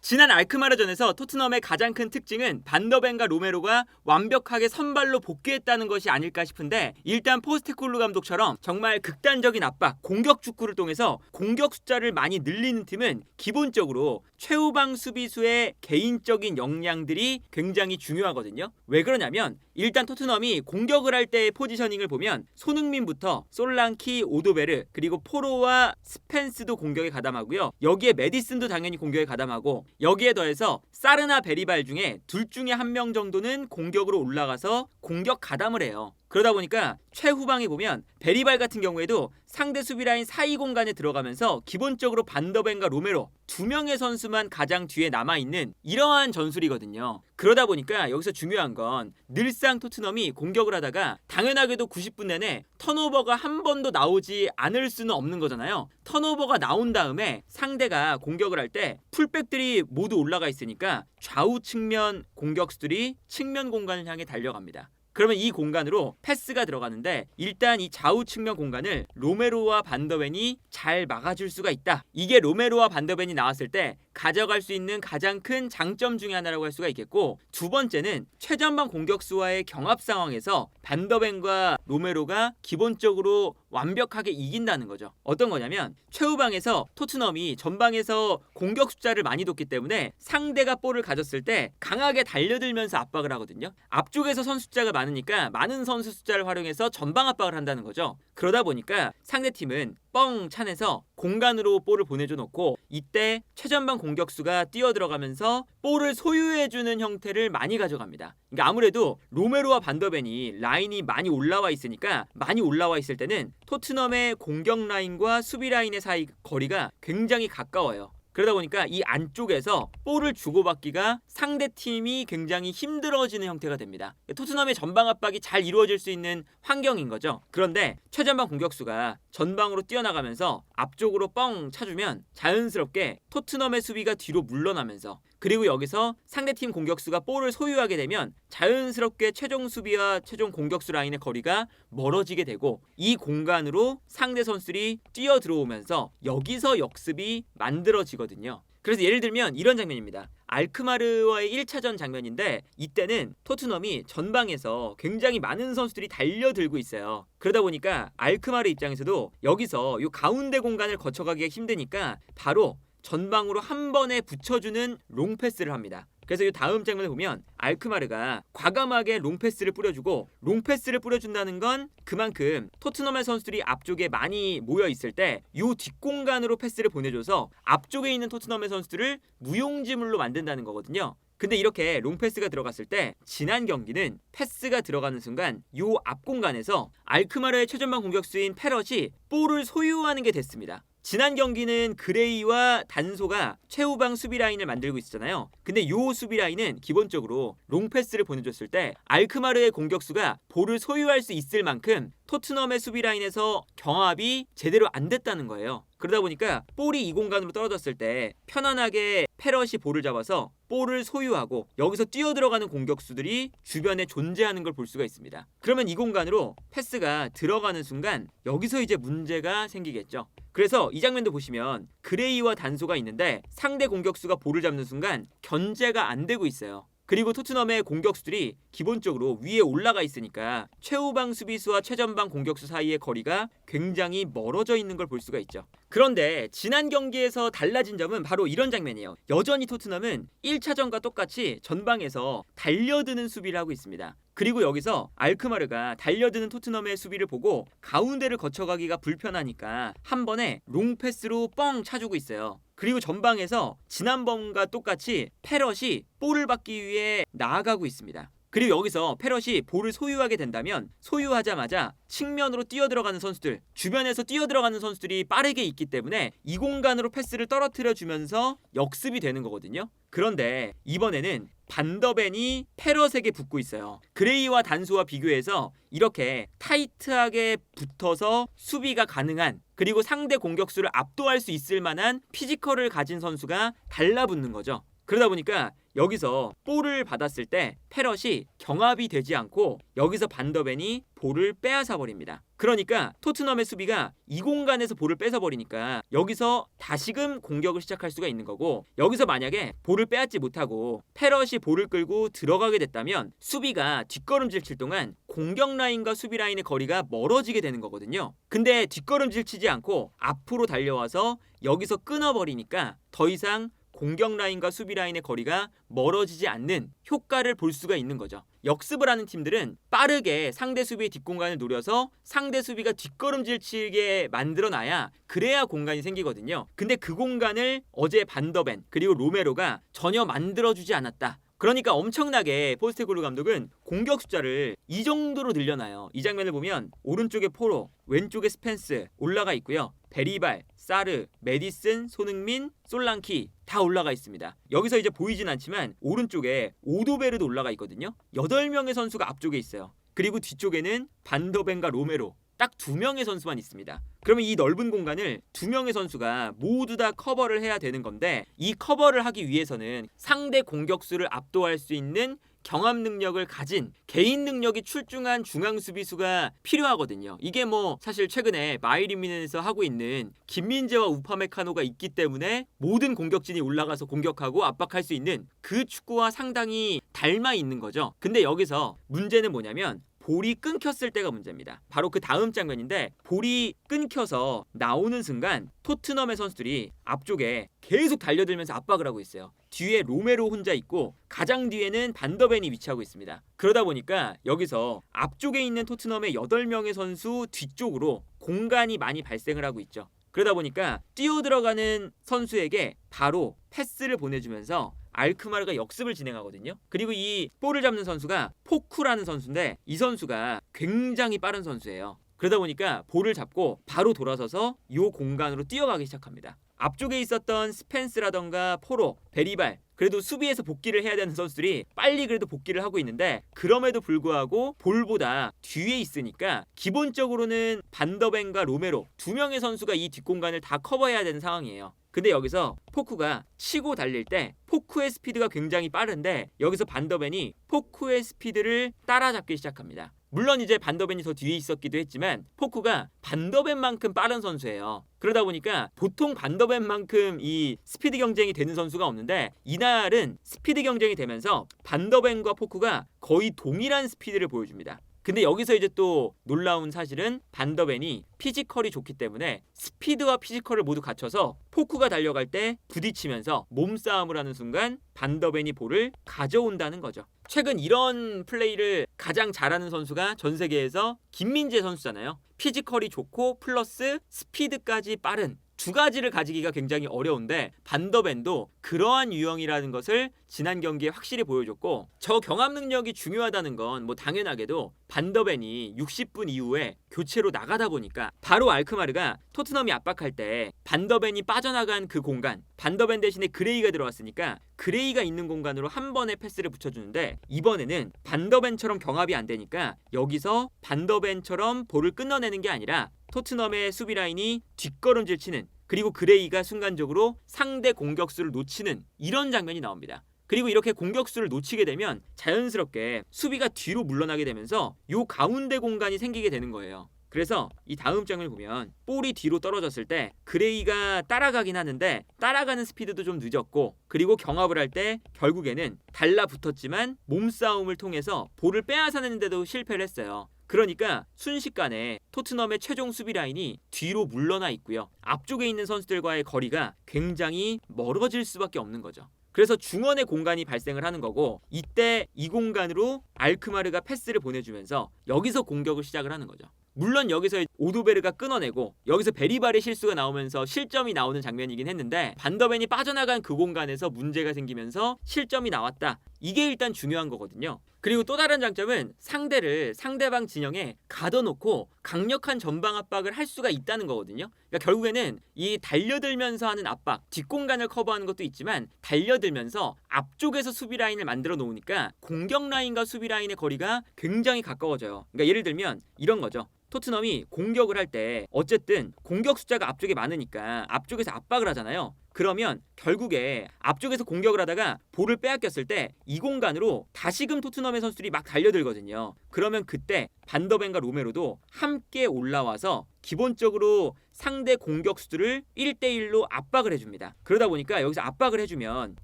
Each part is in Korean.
지난 알크마르전에서 토트넘의 가장 큰 특징은 반더벤과 로메로가 완벽하게 선발로 복귀했다는 것이 아닐까 싶은데, 일단 포스테코글루 감독처럼 정말 극단적인 압박, 공격 축구를 통해서 공격 숫자를 많이 늘리는 팀은 기본적으로 최후방 수비수의 개인적인 역량들이 굉장히 중요하거든요. 왜 그러냐면 일단 토트넘이 공격을 할 때의 포지셔닝을 보면 손흥민부터 솔랑키, 오도베르, 그리고 포로와 스펜스도 공격에 가담하고요. 여기에 메디슨도 당연히 공격에 가담하고, 여기에 더해서 사르나 베리발 중에 둘 중에 한 명 정도는 공격으로 올라가서 공격 가담을 해요. 그러다 보니까 최후방에 보면 베리발 같은 경우에도 상대 수비라인 사이 공간에 들어가면서 기본적으로 반더벤과 로메로 두 명의 선수만 가장 뒤에 남아있는 이러한 전술이거든요. 그러다 보니까 여기서 중요한 건 늘상 토트넘이 공격을 하다가 당연하게도 90분 내내 턴오버가 한 번도 나오지 않을 수는 없는 거잖아요. 턴오버가 나온 다음에 상대가 공격을 할 때 풀백들이 모두 올라가 있으니까 좌우 측면 공격수들이 측면 공간을 향해 달려갑니다. 그러면 이 공간으로 패스가 들어가는데 일단 이 좌우 측면 공간을 로메로와 반더벤이 잘 막아줄 수가 있다. 이게 로메로와 반더벤이 나왔을 때 가져갈 수 있는 가장 큰 장점 중에 하나라고 할 수가 있겠고, 두 번째는 최전방 공격수와의 경합 상황에서 반더벤과 로메로가 기본적으로 완벽하게 이긴다는 거죠. 어떤 거냐면 최후방에서 토트넘이 전방에서 공격 숫자를 많이 뒀기 때문에 상대가 볼을 가졌을 때 강하게 달려들면서 압박을 하거든요. 앞쪽에서 선수 숫자가 많으니까 많은 선수 숫자를 활용해서 전방 압박을 한다는 거죠. 그러다 보니까 상대팀은 뻥 차내서 공간으로 볼을 보내줘 놓고, 이때 최전방 공격수가 뛰어들어가면서 볼을 소유해주는 형태를 많이 가져갑니다. 그러니까 아무래도 로메로와 반더벤이 라인이 많이 올라와 있으니까, 많이 올라와 있을 때는 토트넘의 공격 라인과 수비 라인의 사이 거리가 굉장히 가까워요. 그러다 보니까 이 안쪽에서 볼을 주고받기가 상대팀이 굉장히 힘들어지는 형태가 됩니다. 토트넘의 전방 압박이 잘 이루어질 수 있는 환경인 거죠. 그런데 최전방 공격수가 전방으로 뛰어나가면서 앞쪽으로 뻥 차주면 자연스럽게 토트넘의 수비가 뒤로 물러나면서, 그리고 여기서 상대팀 공격수가 볼을 소유하게 되면 자연스럽게 최종 수비와 최종 공격수 라인의 거리가 멀어지게 되고, 이 공간으로 상대 선수들이 뛰어 들어오면서 여기서 역습이 만들어지거든요. 그래서 예를 들면 이런 장면입니다. 알크마르와의 1차전 장면인데, 이때는 토트넘이 전방에서 굉장히 많은 선수들이 달려들고 있어요. 그러다 보니까 알크마르 입장에서도 여기서 이 가운데 공간을 거쳐가기가 힘드니까 바로 전방으로 한 번에 붙여주는 롱패스를 합니다. 그래서 이 다음 장면을 보면 알크마르가 과감하게 롱패스를 뿌려주고, 롱패스를 뿌려준다는 건 그만큼 토트넘의 선수들이 앞쪽에 많이 모여있을 때 이 뒷공간으로 패스를 보내줘서 앞쪽에 있는 토트넘의 선수들을 무용지물로 만든다는 거거든요. 근데 이렇게 롱패스가 들어갔을 때 지난 경기는 패스가 들어가는 순간 이 앞공간에서 알크마르의 최전방 공격수인 페럿이 볼을 소유하는 게 됐습니다. 지난 경기는 그레이와 단소가 최후방 수비 라인을 만들고 있었잖아요. 근데 이 수비 라인은 기본적으로 롱패스를 보내줬을 때 알크마르의 공격수가 볼을 소유할 수 있을 만큼 토트넘의 수비 라인에서 경합이 제대로 안 됐다는 거예요. 그러다 보니까 볼이 이 공간으로 떨어졌을 때 편안하게 페럿이 볼을 잡아서 볼을 소유하고 여기서 뛰어들어가는 공격수들이 주변에 존재하는 걸 볼 수가 있습니다. 그러면 이 공간으로 패스가 들어가는 순간 여기서 이제 문제가 생기겠죠. 그래서 이 장면도 보시면 그레이와 단소가 있는데 상대 공격수가 볼을 잡는 순간 견제가 안 되고 있어요. 그리고 토트넘의 공격수들이 기본적으로 위에 올라가 있으니까 최후방 수비수와 최전방 공격수 사이의 거리가 굉장히 멀어져 있는 걸 볼 수가 있죠. 그런데 지난 경기에서 달라진 점은 바로 이런 장면이에요. 여전히 토트넘은 1차전과 똑같이 전방에서 달려드는 수비를 하고 있습니다. 그리고 여기서 알크마르가 달려드는 토트넘의 수비를 보고 가운데를 거쳐가기가 불편하니까 한 번에 롱패스로 뻥 차주고 있어요. 그리고 전방에서 지난번과 똑같이 페럿이 볼을 받기 위해 나아가고 있습니다. 그리고 여기서 페럿이 볼을 소유하게 된다면 소유하자마자 측면으로 뛰어들어가는 선수들, 주변에서 뛰어들어가는 선수들이 빠르게 있기 때문에 이 공간으로 패스를 떨어뜨려 주면서 역습이 되는 거거든요. 그런데 이번에는 반더벤이 페럿에게 붙고 있어요. 그레이와 단소와 비교해서 이렇게 타이트하게 붙어서 수비가 가능한, 그리고 상대 공격수를 압도할 수 있을 만한 피지컬을 가진 선수가 달라붙는 거죠. 그러다 보니까 여기서 볼을 받았을 때 패럿이 경합이 되지 않고 여기서 반더벤이 볼을 빼앗아 버립니다. 그러니까 토트넘의 수비가 이 공간에서 볼을 뺏어 버리니까 여기서 다시금 공격을 시작할 수가 있는 거고, 여기서 만약에 볼을 빼앗지 못하고 패럿이 볼을 끌고 들어가게 됐다면 수비가 뒷걸음질 칠 동안 공격 라인과 수비 라인의 거리가 멀어지게 되는 거거든요. 근데 뒷걸음질 치지 않고 앞으로 달려와서 여기서 끊어버리니까 더 이상 공격 라인과 수비 라인의 거리가 멀어지지 않는 효과를 볼 수가 있는 거죠. 역습을 하는 팀들은 빠르게 상대 수비의 뒷공간을 노려서 상대 수비가 뒷걸음질 치게 만들어놔야 그래야 공간이 생기거든요. 근데 그 공간을 어제 반더벤 그리고 로메로가 전혀 만들어주지 않았다. 그러니까 엄청나게 포스테코글루 감독은 공격 숫자를 이 정도로 늘려놔요. 이 장면을 보면 오른쪽에 포로, 왼쪽에 스펜스 올라가 있고요. 베리발, 사르, 메디슨, 손흥민, 솔랑키 다 올라가 있습니다. 여기서 이제 보이진 않지만 오른쪽에 오도베르도 올라가 있거든요. 8명의 선수가 앞쪽에 있어요. 그리고 뒤쪽에는 반더벤과 로메로 딱 2명의 선수만 있습니다. 그러면 이 넓은 공간을 2명의 선수가 모두 다 커버를 해야 되는 건데, 이 커버를 하기 위해서는 상대 공격수를 압도할 수 있는 경합 능력을 가진 개인 능력이 출중한 중앙 수비수가 필요하거든요. 이게 뭐 사실 최근에 바이에른 뮌헨에서 하고 있는 김민재와 우파메카노가 있기 때문에 모든 공격진이 올라가서 공격하고 압박할 수 있는 그 축구와 상당히 닮아 있는 거죠. 근데 여기서 문제는 뭐냐면 볼이 끊겼을 때가 문제입니다. 바로 그 다음 장면인데, 볼이 끊겨서 나오는 순간 토트넘의 선수들이 앞쪽에 계속 달려들면서 압박을 하고 있어요. 뒤에 로메로 혼자 있고 가장 뒤에는 반더벤이 위치하고 있습니다. 그러다 보니까 여기서 앞쪽에 있는 토트넘의 8명의 선수 뒤쪽으로 공간이 많이 발생을 하고 있죠. 그러다 보니까 뛰어들어가는 선수에게 바로 패스를 보내주면서 알크마르가 역습을 진행하거든요. 그리고 이 볼을 잡는 선수가 포쿠라는 선수인데, 이 선수가 굉장히 빠른 선수예요. 그러다 보니까 볼을 잡고 바로 돌아서서 이 공간으로 뛰어가기 시작합니다. 앞쪽에 있었던 스펜스라던가 포로, 베리발, 그래도 수비에서 복귀를 해야 되는 선수들이 빨리 그래도 복귀를 하고 있는데, 그럼에도 불구하고 볼보다 뒤에 있으니까 기본적으로는 반더벤과 로메로 2명의 선수가 이 뒷공간을 다 커버해야 되는 상황이에요. 근데 여기서 포쿠가 치고 달릴 때 포쿠의 스피드가 굉장히 빠른데, 여기서 반더벤이 포쿠의 스피드를 따라잡기 시작합니다. 물론 이제 반더벤이 더 뒤에 있었기도 했지만 포쿠가 반더벤만큼 빠른 선수예요. 그러다 보니까 보통 반더벤만큼 이 스피드 경쟁이 되는 선수가 없는데, 이날은 스피드 경쟁이 되면서 반더벤과 포쿠가 거의 동일한 스피드를 보여줍니다. 근데 여기서 이제 또 놀라운 사실은 반더벤이 피지컬이 좋기 때문에 스피드와 피지컬을 모두 갖춰서 포쿠가 달려갈 때 부딪히면서 몸싸움을 하는 순간 반더벤이 볼을 가져온다는 거죠. 최근 이런 플레이를 가장 잘하는 선수가 전 세계에서 김민재 선수잖아요. 피지컬이 좋고 플러스 스피드까지 빠른 두 가지를 가지기가 굉장히 어려운데, 반더벤도 그러한 유형이라는 것을 지난 경기에 확실히 보여줬고, 저 경합 능력이 중요하다는 건 뭐 당연하게도 반더벤이 60분 이후에 교체로 나가다 보니까 바로 알크마르가 토트넘이 압박할 때 반더벤이 빠져나간 그 공간, 반더벤 대신에 그레이가 들어왔으니까 그레이가 있는 공간으로 한 번에 패스를 붙여주는데, 이번에는 반더벤처럼 경합이 안 되니까 여기서 반더벤처럼 볼을 끊어내는 게 아니라 토트넘의 수비 라인이 뒷걸음질 치는, 그리고 그레이가 순간적으로 상대 공격수를 놓치는 이런 장면이 나옵니다. 그리고 이렇게 공격수를 놓치게 되면 자연스럽게 수비가 뒤로 물러나게 되면서 요 가운데 공간이 생기게 되는 거예요. 그래서 이 다음 장면을 보면 볼이 뒤로 떨어졌을 때 그레이가 따라가긴 하는데 따라가는 스피드도 좀 늦었고, 그리고 경합을 할 때 결국에는 달라붙었지만 몸싸움을 통해서 볼을 빼앗아내는데도 실패를 했어요. 그러니까 순식간에 토트넘의 최종 수비 라인이 뒤로 물러나 있고요. 앞쪽에 있는 선수들과의 거리가 굉장히 멀어질 수밖에 없는 거죠. 그래서 중원의 공간이 발생을 하는 거고, 이때 이 공간으로 알크마르가 패스를 보내주면서 여기서 공격을 시작을 하는 거죠. 물론 여기서 오도베르가 끊어내고 여기서 베리발의 실수가 나오면서 실점이 나오는 장면이긴 했는데, 반더벤이 빠져나간 그 공간에서 문제가 생기면서 실점이 나왔다. 이게 일단 중요한 거거든요. 그리고 또 다른 장점은 상대를 상대방 진영에 가둬놓고 강력한 전방 압박을 할 수가 있다는 거거든요. 그러니까 결국에는 이 달려들면서 하는 압박, 뒷공간을 커버하는 것도 있지만 달려들면서 앞쪽에서 수비 라인을 만들어 놓으니까 공격 라인과 수비 라인의 거리가 굉장히 가까워져요. 그러니까 예를 들면 이런 거죠. 토트넘이 공격을 할 때 어쨌든 공격 숫자가 앞쪽에 많으니까 앞쪽에서 압박을 하잖아요. 그러면 결국에 앞쪽에서 공격을 하다가 볼을 빼앗겼을 때 이 공간으로 다시금 토트넘의 선수들이 막 달려들거든요. 그러면 그때 반더벤과 로메로도 함께 올라와서 기본적으로 상대 공격수들을 1대1로 압박을 해줍니다. 그러다 보니까 여기서 압박을 해주면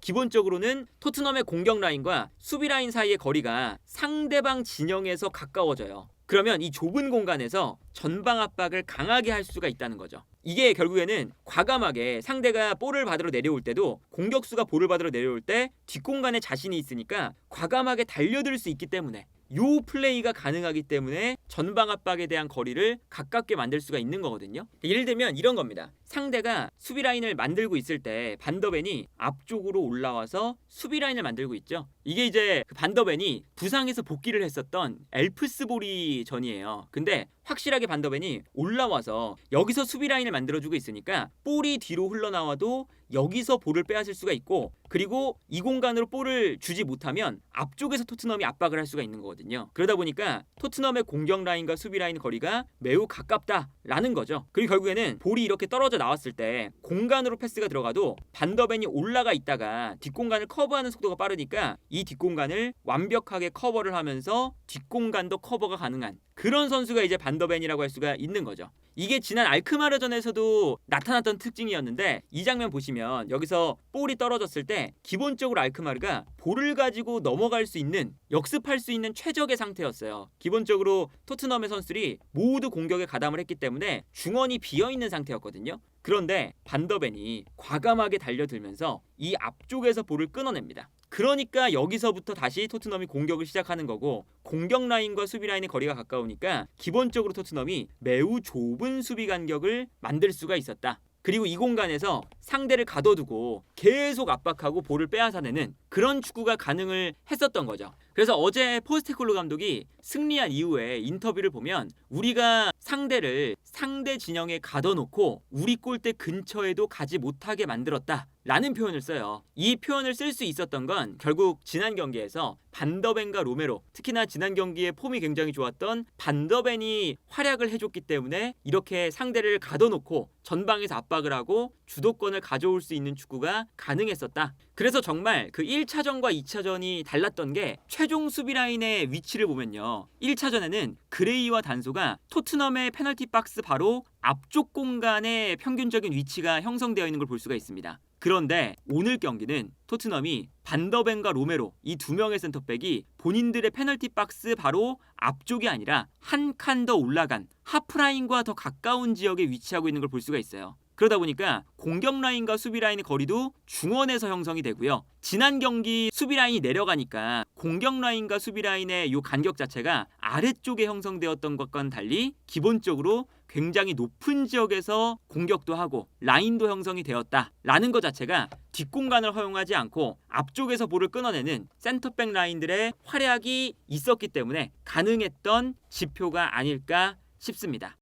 기본적으로는 토트넘의 공격 라인과 수비 라인 사이의 거리가 상대방 진영에서 가까워져요. 그러면 이 좁은 공간에서 전방 압박을 강하게 할 수가 있다는 거죠. 이게 결국에는 과감하게 상대가 볼을 받으러 내려올 때도 공격수가 볼을 받으러 내려올 때 뒷공간에 자신이 있으니까 과감하게 달려들 수 있기 때문에 요 플레이가 가능하기 때문에 전방 압박에 대한 거리를 가깝게 만들 수가 있는 거거든요. 예를 들면 이런 겁니다. 상대가 수비 라인을 만들고 있을 때 반더벤이 앞쪽으로 올라와서 수비 라인을 만들고 있죠. 이게 이제 그 반더벤이 부상에서 복귀를 했었던 엘프스보리 전이에요. 근데 확실하게 반더벤이 올라와서 여기서 수비 라인을 만들어주고 있으니까 볼이 뒤로 흘러나와도 여기서 볼을 빼앗을 수가 있고, 그리고 이 공간으로 볼을 주지 못하면 앞쪽에서 토트넘이 압박을 할 수가 있는 거거든요. 그러다 보니까 토트넘의 공격 라인과 수비 라인 거리가 매우 가깝다라는 거죠. 그리고 결국에는 볼이 이렇게 떨어져 나왔을 때 공간으로 패스가 들어가도 반더벤이 올라가 있다가 뒷공간을 커버하는 속도가 빠르니까 이 뒷공간을 완벽하게 커버를 하면서 뒷공간도 커버가 가능한 그런 선수가 이제 반더벤이라고 할 수가 있는 거죠. 이게 지난 알크마르전에서도 나타났던 특징이었는데, 이 장면 보시면 여기서 볼이 떨어졌을 때 기본적으로 알크마르가 볼을 가지고 넘어갈 수 있는, 역습할 수 있는 최적의 상태였어요. 기본적으로 토트넘의 선수들이 모두 공격에 가담을 했기 때문에 중원이 비어있는 상태였거든요. 그런데 반더벤이 과감하게 달려들면서 이 앞쪽에서 볼을 끊어냅니다. 그러니까 여기서부터 다시 토트넘이 공격을 시작하는 거고, 공격 라인과 수비 라인의 거리가 가까우니까 기본적으로 토트넘이 매우 좁은 수비 간격을 만들 수가 있었다. 그리고 이 공간에서 상대를 가둬두고 계속 압박하고 볼을 빼앗아내는 그런 축구가 가능을 했었던 거죠. 그래서 어제 포스테코글루 감독이 승리한 이후에 인터뷰를 보면 우리가 상대를 상대 진영에 가둬놓고 우리 골대 근처에도 가지 못하게 만들었다 라는 표현을 써요. 이 표현을 쓸 수 있었던 건 결국 지난 경기에서 반더벤과 로메로, 특히나 지난 경기에 폼이 굉장히 좋았던 반더벤이 활약을 해줬기 때문에 이렇게 상대를 가둬놓고 전방에서 압박을 하고 주도권을 가져올 수 있는 축구가 가능했었다. 그래서 정말 그 1차전과 2차전이 달랐던 게 최종 수비 라인의 위치를 보면요, 1차전에는 그레이와 단소가 토트넘의 페널티 박스 바로 앞쪽 공간에 평균적인 위치가 형성되어 있는 걸 볼 수가 있습니다. 그런데 오늘 경기는 토트넘이 반더벤과 로메로, 이 두 명의 센터백이 본인들의 페널티 박스 바로 앞쪽이 아니라 한 칸 더 올라간 하프라인과 더 가까운 지역에 위치하고 있는 걸 볼 수가 있어요. 그러다 보니까 공격 라인과 수비 라인의 거리도 중원에서 형성이 되고요. 지난 경기 수비 라인이 내려가니까 공격 라인과 수비 라인의 이 간격 자체가 아래쪽에 형성되었던 것과는 달리 기본적으로 굉장히 높은 지역에서 공격도 하고 라인도 형성이 되었다라는 것 자체가 뒷공간을 허용하지 않고 앞쪽에서 볼을 끊어내는 센터백 라인들의 활약이 있었기 때문에 가능했던 지표가 아닐까 싶습니다.